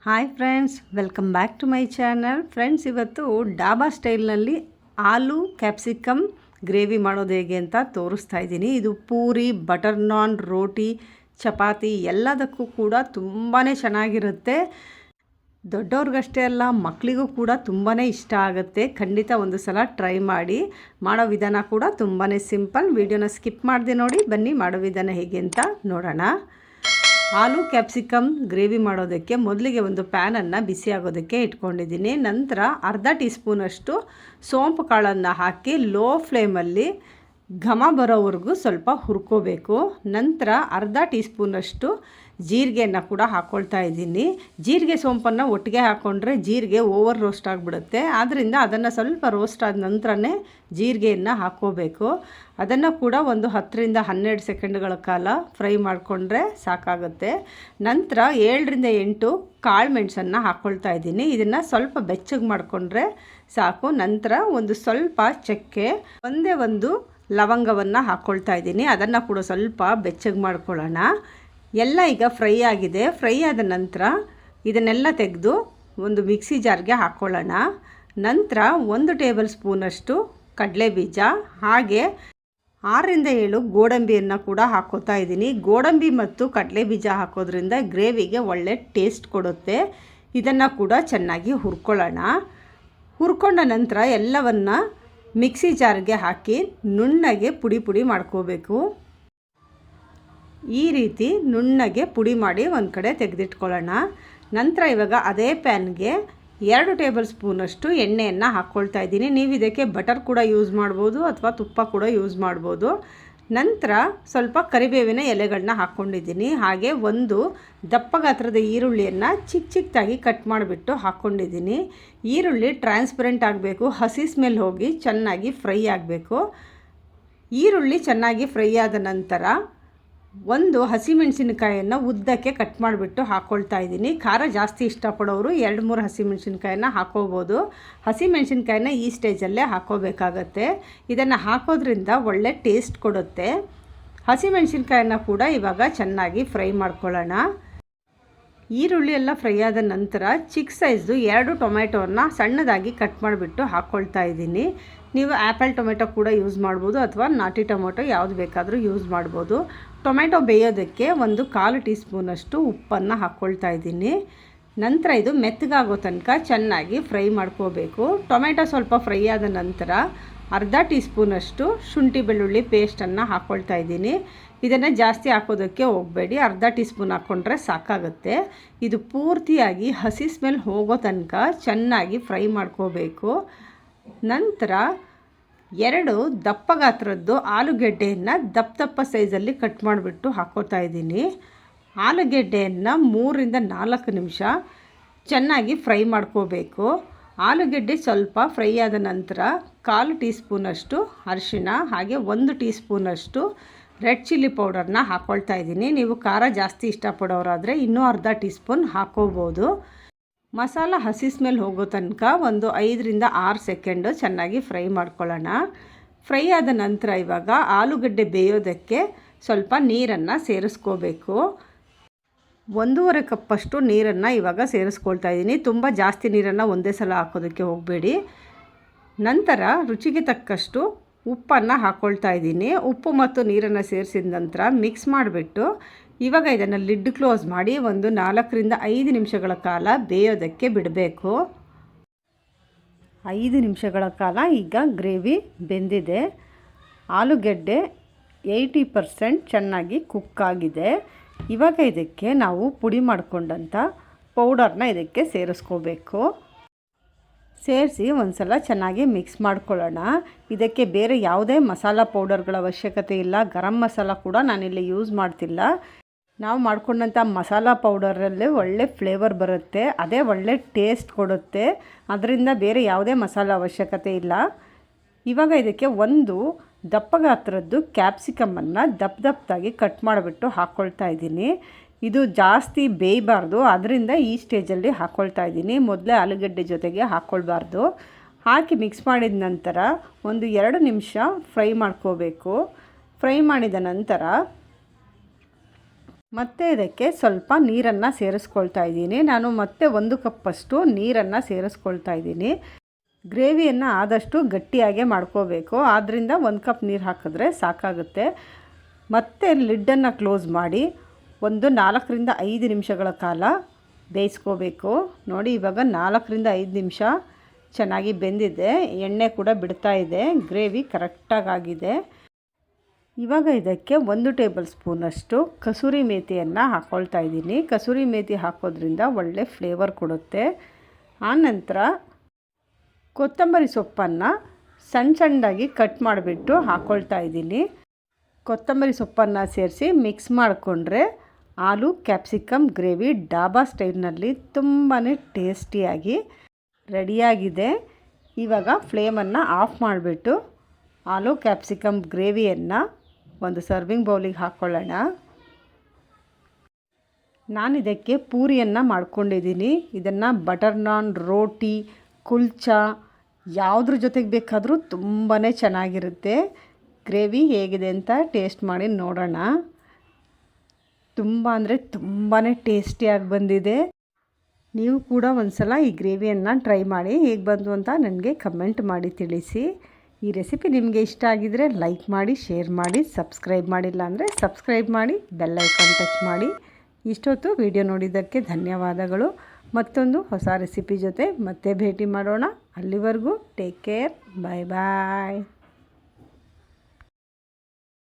Hi friends, welcome back to my channel. Friends, ಇವತ್ತು ಡಾಬಾ ಸ್ಟೈಲ್ನಲ್ಲಿ aloo capsicum gravy ಮಾಡೋದು ಹೇಗೆ ಅಂತ ತೋರಿಸ್ತಾ ಇದ್ದೀನಿ. ಇದು ಪೂರಿ, ಬಟರ್ ನಾನ್, ರೋಟಿ, ಚಪಾತಿ ಎಲ್ಲದಕ್ಕೂ ಕೂಡ ತುಂಬಾ ಚೆನ್ನಾಗಿರುತ್ತೆ. ದೊಡ್ಡವ್ರಿಗಷ್ಟೇ ಅಲ್ಲ, ಮಕ್ಕಳಿಗೂ ಕೂಡ ತುಂಬಾ ಇಷ್ಟ ಆಗುತ್ತೆ. ಖಂಡಿತ ಒಂದು ಸಲ ಟ್ರೈ ಮಾಡಿ. ಮಾಡೋ ವಿಧಾನ ಕೂಡ ತುಂಬಾ ಸಿಂಪಲ್. ವಿಡಿಯೋನ ಸ್ಕಿಪ್ ಮಾಡಿದೆ ನೋಡಿ. ಬನ್ನಿ ಮಾಡೋ ವಿಧಾನ ಹೇಗೆ ಅಂತ ನೋಡೋಣ. ಆಲೂ ಕ್ಯಾಪ್ಸಿಕಮ್ ಗ್ರೇವಿ ಮಾಡೋದಕ್ಕೆ ಮೊದಲಿಗೆ ಒಂದು ಪ್ಯಾನನ್ನು ಬಿಸಿ ಆಗೋದಕ್ಕೆ ಇಟ್ಕೊಂಡಿದ್ದೀನಿ. ನಂತರ ಅರ್ಧ ಟೀ ಸ್ಪೂನಷ್ಟು ಸೋಂಪು ಕಾಳನ್ನು ಹಾಕಿ ಲೋ ಫ್ಲೇಮಲ್ಲಿ ಘಮ ಬರೋವರೆಗೂ ಸ್ವಲ್ಪ ಹುರ್ಕೋಬೇಕು. ನಂತರ ಅರ್ಧ ಟೀ ಸ್ಪೂನಷ್ಟು ಜೀರಿಗೆಯನ್ನು ಕೂಡ ಹಾಕ್ಕೊಳ್ತಾ ಇದ್ದೀನಿ. ಜೀರಿಗೆ ಸೋಂಪನ್ನು ಒಟ್ಟಿಗೆ ಹಾಕ್ಕೊಂಡ್ರೆ ಜೀರಿಗೆ ಓವರ್ ರೋಸ್ಟ್ ಆಗಿಬಿಡುತ್ತೆ. ಆದ್ದರಿಂದ ಅದನ್ನು ಸ್ವಲ್ಪ ರೋಸ್ಟ್ ಆದ ನಂತರನೇ ಜೀರಿಗೆಯನ್ನು ಹಾಕ್ಕೋಬೇಕು. ಅದನ್ನು ಕೂಡ ಒಂದು 10-12 ಸೆಕೆಂಡ್ಗಳ ಕಾಲ ಫ್ರೈ ಮಾಡಿಕೊಂಡ್ರೆ ಸಾಕಾಗುತ್ತೆ. ನಂತರ 7-8 ಕಾಳು ಮೆಣಸನ್ನು ಹಾಕ್ಕೊಳ್ತಾ ಇದ್ದೀನಿ. ಇದನ್ನು ಸ್ವಲ್ಪ ಬೆಚ್ಚಗೆ ಮಾಡಿಕೊಂಡ್ರೆ ಸಾಕು. ನಂತರ ಒಂದು ಸ್ವಲ್ಪ ಚಕ್ಕೆ, ಒಂದೇ ಒಂದು ಲವಂಗವನ್ನು ಹಾಕ್ಕೊಳ್ತಾ ಇದ್ದೀನಿ. ಅದನ್ನು ಕೂಡ ಸ್ವಲ್ಪ ಬೆಚ್ಚಗೆ ಮಾಡ್ಕೊಳ್ಳೋಣ. ಎಲ್ಲ ಈಗ ಫ್ರೈ ಆಗಿದೆ. ಫ್ರೈ ಆದ ನಂತರ ಇದನ್ನೆಲ್ಲ ತೆಗೆದು ಒಂದು ಮಿಕ್ಸಿ ಜಾರ್ಗೆ ಹಾಕ್ಕೊಳ್ಳೋಣ. ನಂತರ 1 ಟೇಬಲ್ ಸ್ಪೂನಷ್ಟು ಕಡಲೆಬೀಜ, ಹಾಗೆ 6-7 ಗೋಡಂಬಿಯನ್ನು ಕೂಡ ಹಾಕ್ಕೋತಾ ಇದ್ದೀನಿ. ಗೋಡಂಬಿ ಮತ್ತು ಕಡಲೆಬೀಜ ಹಾಕೋದ್ರಿಂದ ಗ್ರೇವಿಗೆ ಒಳ್ಳೆ ಟೇಸ್ಟ್ ಕೊಡುತ್ತೆ. ಇದನ್ನು ಕೂಡ ಚೆನ್ನಾಗಿ ಹುರ್ಕೊಳ್ಳೋಣ. ಹುರ್ಕೊಂಡ ನಂತರ ಎಲ್ಲವನ್ನು ಮಿಕ್ಸಿ ಜಾರ್ಗೆ ಹಾಕಿ ನುಣ್ಣಗೆ ಪುಡಿ ಮಾಡ್ಕೋಬೇಕು. ಈ ರೀತಿ ನುಣ್ಣಗೆ ಪುಡಿ ಮಾಡಿ ಒಂದು ಕಡೆ ತೆಗೆದಿಟ್ಕೊಳ್ಳೋಣ. ನಂತರ ಇವಾಗ ಅದೇ ಪ್ಯಾನ್ಗೆ 2 ಟೇಬಲ್ ಸ್ಪೂನಷ್ಟು ಎಣ್ಣೆಯನ್ನು ಹಾಕ್ಕೊಳ್ತಾ ಇದ್ದೀನಿ. ನೀವು ಇದಕ್ಕೆ ಬಟರ್ ಕೂಡ ಯೂಸ್ ಮಾಡ್ಬೋದು ಅಥವಾ ತುಪ್ಪ ಕೂಡ ಯೂಸ್ ಮಾಡ್ಬೋದು. ನಂತರ ಸ್ವಲ್ಪ ಕರಿಬೇವಿನ ಎಲೆಗಳನ್ನ ಹಾಕ್ಕೊಂಡಿದ್ದೀನಿ. ಹಾಗೆ ಒಂದು ದಪ್ಪ ಗಾತ್ರದ ಈರುಳ್ಳಿಯನ್ನು ಚಿಕ್ಕದಾಗಿ ಕಟ್ ಮಾಡಿಬಿಟ್ಟು ಹಾಕ್ಕೊಂಡಿದ್ದೀನಿ. ಈರುಳ್ಳಿ ಟ್ರಾನ್ಸ್ಪರೆಂಟ್ ಆಗಬೇಕು, ಹಸಿ ಸ್ಮೆಲ್ ಹೋಗಿ ಚೆನ್ನಾಗಿ ಫ್ರೈ ಆಗಬೇಕು. ಈರುಳ್ಳಿ ಚೆನ್ನಾಗಿ ಫ್ರೈ ಆದ ನಂತರ ಒಂದು ಹಸಿಮೆಣಸಿನಕಾಯನ್ನು ಉದ್ದಕ್ಕೆ ಕಟ್ ಮಾಡಿಬಿಟ್ಟು ಹಾಕ್ಕೊಳ್ತಾ ಇದ್ದೀನಿ. ಖಾರ ಜಾಸ್ತಿ ಇಷ್ಟಪಡೋರು 2-3 ಹಸಿಮೆಣಸಿನ್ಕಾಯನ್ನು ಹಾಕ್ಕೋಬೋದು. ಹಸಿಮೆಣಸಿನ್ಕಾಯಿನ ಈ ಸ್ಟೇಜಲ್ಲೇ ಹಾಕ್ಕೋಬೇಕಾಗತ್ತೆ. ಇದನ್ನು ಹಾಕೋದ್ರಿಂದ ಒಳ್ಳೆ ಟೇಸ್ಟ್ ಕೊಡುತ್ತೆ. ಹಸಿಮೆಣಸಿನ್ಕಾಯನ್ನು ಕೂಡ ಇವಾಗ ಚೆನ್ನಾಗಿ ಫ್ರೈ ಮಾಡ್ಕೊಳ್ಳೋಣ. ಈರುಳ್ಳಿ ಎಲ್ಲ ಫ್ರೈ ಆದ ನಂತರ ಚಿಕ್ಕ ಸೈಜ್ದು 2 ಟೊಮೆಟೋವನ್ನು ಸಣ್ಣದಾಗಿ ಕಟ್ ಮಾಡಿಬಿಟ್ಟು ಹಾಕ್ಕೊಳ್ತಾ ಇದ್ದೀನಿ. ನೀವು ಆ್ಯಪಲ್ ಟೊಮೆಟೊ ಕೂಡ ಯೂಸ್ ಮಾಡ್ಬೋದು ಅಥವಾ ನಾಟಿ ಟೊಮೆಟೊ ಯಾವುದು ಬೇಕಾದರೂ ಯೂಸ್ ಮಾಡ್ಬೋದು. ಟೊಮೆಟೊ ಬೇಯೋದಕ್ಕೆ ಒಂದು 1/4 ಟೀ ಸ್ಪೂನಷ್ಟು ಉಪ್ಪನ್ನು ಹಾಕ್ಕೊಳ್ತಾ ಇದ್ದೀನಿ. ನಂತರ ಇದು ಮೆತ್ತಗಾಗೋ ತನಕ ಚೆನ್ನಾಗಿ ಫ್ರೈ ಮಾಡ್ಕೋಬೇಕು. ಟೊಮೆಟೊ ಸ್ವಲ್ಪ ಫ್ರೈ ಆದ ನಂತರ ಅರ್ಧ ಟೀ ಸ್ಪೂನಷ್ಟು ಶುಂಠಿ ಬೆಳ್ಳುಳ್ಳಿ ಪೇಸ್ಟನ್ನು ಹಾಕ್ಕೊಳ್ತಾ ಇದ್ದೀನಿ. ಇದನ್ನು ಜಾಸ್ತಿ ಹಾಕೋದಕ್ಕೆ ಹೋಗಬೇಡಿ, ಅರ್ಧ ಟೀ ಸ್ಪೂನ್ ಹಾಕ್ಕೊಂಡ್ರೆ ಸಾಕಾಗುತ್ತೆ. ಇದು ಪೂರ್ತಿಯಾಗಿ ಹಸಿ ಸ್ಮೆಲ್ ಹೋಗೋ ತನಕ ಚೆನ್ನಾಗಿ ಫ್ರೈ ಮಾಡ್ಕೋಬೇಕು. ನಂತರ 2 ದಪ್ಪ ಗಾತ್ರದ್ದು ಆಲೂಗೆಡ್ಡೆಯನ್ನು ದಪ್ಪ ಸೈಜಲ್ಲಿ ಕಟ್ ಮಾಡಿಬಿಟ್ಟು ಹಾಕ್ಕೋತಾ ಇದ್ದೀನಿ. ಆಲೂಗೆಡ್ಡೆಯನ್ನು 3-4 ನಿಮಿಷ ಚೆನ್ನಾಗಿ ಫ್ರೈ ಮಾಡ್ಕೋಬೇಕು. ಆಲೂಗೆಡ್ಡೆ ಸ್ವಲ್ಪ ಫ್ರೈ ಆದ ನಂತರ 1/4 ಟೀ ಸ್ಪೂನಷ್ಟು ಅರಿಶಿಣ, ಹಾಗೆ 1 ಟೀ ಸ್ಪೂನಷ್ಟು ರೆಡ್ ಚಿಲ್ಲಿ ಪೌಡರ್ನ ಹಾಕ್ಕೊಳ್ತಾ ಇದ್ದೀನಿ. ನೀವು ಖಾರ ಜಾಸ್ತಿ ಇಷ್ಟಪಡೋರಾದರೆ ಇನ್ನೂ ಅರ್ಧ ಟೀ ಸ್ಪೂನ್ ಹಾಕ್ಕೋಬೋದು. ಮಸಾಲ ಹಸಿ ಸ್ಮೆಲ್ ಹೋಗೋ ತನಕ ಒಂದು 5-6 ಸೆಕೆಂಡು ಚೆನ್ನಾಗಿ ಫ್ರೈ ಮಾಡ್ಕೊಳ್ಳೋಣ. ಫ್ರೈ ಆದ ನಂತರ ಇವಾಗ ಆಲೂಗಡ್ಡೆ ಬೇಯೋದಕ್ಕೆ ಸ್ವಲ್ಪ ನೀರನ್ನು ಸೇರಿಸ್ಕೋಬೇಕು. 1.5 ಕಪ್ಪಷ್ಟು ನೀರನ್ನು ಇವಾಗ ಸೇರಿಸ್ಕೊಳ್ತಾ ಇದ್ದೀನಿ. ತುಂಬ ಜಾಸ್ತಿ ನೀರನ್ನು ಒಂದೇ ಸಲ ಹಾಕೋದಕ್ಕೆ ಹೋಗಬೇಡಿ. ನಂತರ ರುಚಿಗೆ ತಕ್ಕಷ್ಟು ಉಪ್ಪನ್ನು ಹಾಕ್ಕೊಳ್ತಾ ಇದ್ದೀನಿ. ಉಪ್ಪು ಮತ್ತು ನೀರನ್ನು ಸೇರಿಸಿದ ನಂತರ ಮಿಕ್ಸ್ ಮಾಡಿಬಿಟ್ಟು ಇವಾಗ ಇದನ್ನು ಲಿಡ್ ಕ್ಲೋಸ್ ಮಾಡಿ ಒಂದು 4-5 ನಿಮಿಷಗಳ ಕಾಲ ಬೇಯೋದಕ್ಕೆ ಬಿಡಬೇಕು. 5 ನಿಮಿಷಗಳ ಕಾಲ ಈಗ ಗ್ರೇವಿ ಬೆಂದಿದೆ. ಆಲೂಗೆಡ್ಡೆ 80% ಚೆನ್ನಾಗಿ ಕುಕ್ ಆಗಿದೆ. ಇವಾಗ ಇದಕ್ಕೆ ನಾವು ಪುಡಿ ಮಾಡಿಕೊಂಡಂಥ ಪೌಡರ್ನ ಇದಕ್ಕೆ ಸೇರಿಸ್ಕೋಬೇಕು. ಸೇರಿಸಿ ಒಂದು ಸಲ ಚೆನ್ನಾಗಿ ಮಿಕ್ಸ್ ಮಾಡ್ಕೊಳ್ಳೋಣ. ಇದಕ್ಕೆ ಬೇರೆ ಯಾವುದೇ ಮಸಾಲ ಪೌಡರ್ಗಳ ಅವಶ್ಯಕತೆ ಇಲ್ಲ. ಗರಂ ಮಸಾಲ ಕೂಡ ನಾನಿಲ್ಲಿ ಯೂಸ್ ಮಾಡ್ತಿಲ್ಲ. ನಾವು ಮಾಡ್ಕೊಂಡಂಥ ಮಸಾಲ ಪೌಡರಲ್ಲೇ ಒಳ್ಳೆ ಫ್ಲೇವರ್ ಬರುತ್ತೆ, ಅದೇ ಒಳ್ಳೆ ಟೇಸ್ಟ್ ಕೊಡುತ್ತೆ. ಅದರಿಂದ ಬೇರೆ ಯಾವುದೇ ಮಸಾಲ ಅವಶ್ಯಕತೆ ಇಲ್ಲ. ಇವಾಗ ಇದಕ್ಕೆ ಒಂದು ದಪ್ಪ ಗಾತ್ರದ್ದು ಕ್ಯಾಪ್ಸಿಕಮನ್ನು ದಪ್ಪದಾಗಿ ಕಟ್ ಮಾಡಿಬಿಟ್ಟು ಹಾಕ್ಕೊಳ್ತಾ ಇದ್ದೀನಿ. ಇದು ಜಾಸ್ತಿ ಬೇಯಬಾರ್ದು, ಅದರಿಂದ ಈ ಸ್ಟೇಜಲ್ಲಿ ಹಾಕ್ಕೊಳ್ತಾ ಇದ್ದೀನಿ. ಮೊದಲೇ ಆಲೂಗಡ್ಡೆ ಜೊತೆಗೆ ಹಾಕ್ಕೊಳ್ಬಾರ್ದು. ಹಾಕಿ ಮಿಕ್ಸ್ ಮಾಡಿದ ನಂತರ ಒಂದು 2 ನಿಮಿಷ ಫ್ರೈ ಮಾಡ್ಕೋಬೇಕು. ಫ್ರೈ ಮಾಡಿದ ನಂತರ ಮತ್ತು ಇದಕ್ಕೆ ಸ್ವಲ್ಪ ನೀರನ್ನು ಸೇರಿಸ್ಕೊಳ್ತಾ ಇದ್ದೀನಿ. ನಾನು ಮತ್ತೆ 1 ಕಪ್ಪಷ್ಟು ನೀರನ್ನು ಸೇರಿಸ್ಕೊಳ್ತಾ ಇದ್ದೀನಿ. ಗ್ರೇವಿಯನ್ನು ಆದಷ್ಟು ಗಟ್ಟಿಯಾಗೆ ಮಾಡ್ಕೋಬೇಕು, ಆದ್ದರಿಂದ 1 ಕಪ್ ನೀರು ಹಾಕಿದ್ರೆ ಸಾಕಾಗುತ್ತೆ. ಮತ್ತು ಲಿಡ್ಡನ್ನು ಕ್ಲೋಸ್ ಮಾಡಿ ಒಂದು 4ರಿಂದ 5 ನಿಮಿಷಗಳ ಕಾಲ ಬೇಯಿಸ್ಕೋಬೇಕು. ನೋಡಿ ಇವಾಗ 4ರಿಂದ 5 ನಿಮಿಷ ಚೆನ್ನಾಗಿ ಬೆಂದಿದೆ, ಎಣ್ಣೆ ಕೂಡ ಬಿಡ್ತಾ ಇದೆ, ಗ್ರೇವಿ ಕರೆಕ್ಟಾಗಿದೆ. ಇವಾಗ ಇದಕ್ಕೆ 1 ಟೇಬಲ್ ಸ್ಪೂನಷ್ಟು ಕಸೂರಿ ಮೇಥಿಯನ್ನು ಹಾಕ್ಕೊಳ್ತಾ ಇದ್ದೀನಿ. ಕಸೂರಿ ಮೇಥಿ ಹಾಕೋದ್ರಿಂದ ಒಳ್ಳೆ ಫ್ಲೇವರ್ ಕೊಡುತ್ತೆ. ಆನಂತರ ಕೊತ್ತಂಬರಿ ಸೊಪ್ಪನ್ನು ಸಣ್ಣದಾಗಿ ಕಟ್ ಮಾಡಿಬಿಟ್ಟು ಹಾಕ್ಕೊಳ್ತಾ ಇದ್ದೀನಿ. ಕೊತ್ತಂಬರಿ ಸೊಪ್ಪನ್ನು ಸೇರಿಸಿ ಮಿಕ್ಸ್ ಮಾಡಿಕೊಂಡ್ರೆ ಆಲೂ ಕ್ಯಾಪ್ಸಿಕಮ್ ಗ್ರೇವಿ ಡಾಬಾ ಸ್ಟೈಲ್ನಲ್ಲಿ ತುಂಬಾ ಟೇಸ್ಟಿಯಾಗಿ ರೆಡಿಯಾಗಿದೆ. ಇವಾಗ ಫ್ಲೇಮನ್ನು ಆಫ್ ಮಾಡಿಬಿಟ್ಟು ಆಲೂ ಕ್ಯಾಪ್ಸಿಕಮ್ ಗ್ರೇವಿಯನ್ನು ಒಂದು ಸರ್ವಿಂಗ್ ಬೌಲಿಗೆ ಹಾಕ್ಕೊಳ್ಳೋಣ. ನಾನು ಇದಕ್ಕೆ ಪೂರಿಯನ್ನು ಮಾಡ್ಕೊಂಡಿದ್ದೀನಿ. ಇದನ್ನು ಬಟರ್ ನಾನ್, ರೋಟಿ, ಕುಲ್ಚಾ ಯಾವುದ್ರ ಜೊತೆಗೆ ಬೇಕಾದರೂ ತುಂಬಾ ಚೆನ್ನಾಗಿರುತ್ತೆ. ಗ್ರೇವಿ ಹೇಗಿದೆ ಅಂತ ಟೇಸ್ಟ್ ಮಾಡಿ ನೋಡೋಣ. ತುಂಬ ಅಂದರೆ ತುಂಬಾ ಟೇಸ್ಟಿಯಾಗಿ ಬಂದಿದೆ. ನೀವು ಕೂಡ ಒಂದು ಸಲ ಈ ಗ್ರೇವಿಯನ್ನು ಟ್ರೈ ಮಾಡಿ, ಹೇಗೆ ಬಂತು ಅಂತ ನನಗೆ ಕಮೆಂಟ್ ಮಾಡಿ ತಿಳಿಸಿ. ಈ ರೆಸಿಪಿ ನಿಮಗೆ ಇಷ್ಟ ಆಗಿದರೆ ಲೈಕ್ ಮಾಡಿ, ಶೇರ್ ಮಾಡಿ, ಸಬ್ಸ್ಕ್ರೈಬ್ ಮಾಡಿಲ್ಲ ಅಂದರೆ ಸಬ್ಸ್ಕ್ರೈಬ್ ಮಾಡಿ, ಬೆಲ್ ಐಕಾನ್ ಟಚ್ ಮಾಡಿ. ಇಷ್ಟೊತ್ತು ವಿಡಿಯೋ ನೋಡಿದ್ದಕ್ಕೆ ಧನ್ಯವಾದಗಳು. ಮತ್ತೊಂದು ಹೊಸ ರೆಸಿಪಿ ಜೊತೆ ಮತ್ತೆ ಭೇಟಿ ಮಾಡೋಣ. ಅಲ್ಲಿವರೆಗೂ ಟೇಕ್ ಕೇರ್, ಬಾಯ್ ಬಾಯ್.